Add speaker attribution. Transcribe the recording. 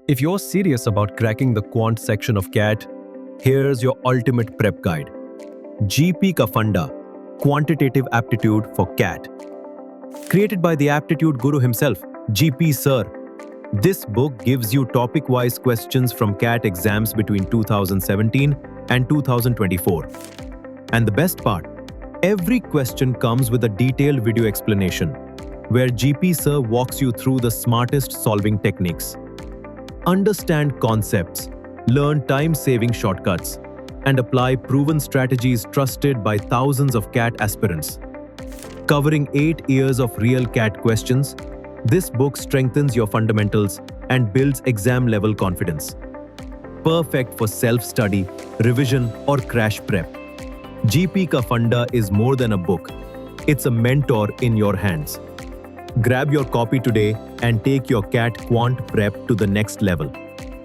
Speaker 1: If you're serious about cracking the quant section of CAT, here's your ultimate prep guide. Ka Funda Quantitative Aptitude for CAT. Created by the Aptitude Guru himself, GP Sir. This book gives you topic-wise questions from CAT exams between 2017 and 2024. And the best part, every question comes with a detailed video explanation, where GP Sir walks you through the smartest solving techniques. Understand concepts, learn time-saving shortcuts, and apply proven strategies trusted by thousands of CAT aspirants. Covering 8 years of real CAT questions, this book strengthens your fundamentals and builds exam-level confidence. Perfect for self-study, revision, or crash prep. Ka Funda is more than a book. It's a mentor in your hands. Grab your copy today and take your CAT Quant prep to the next level.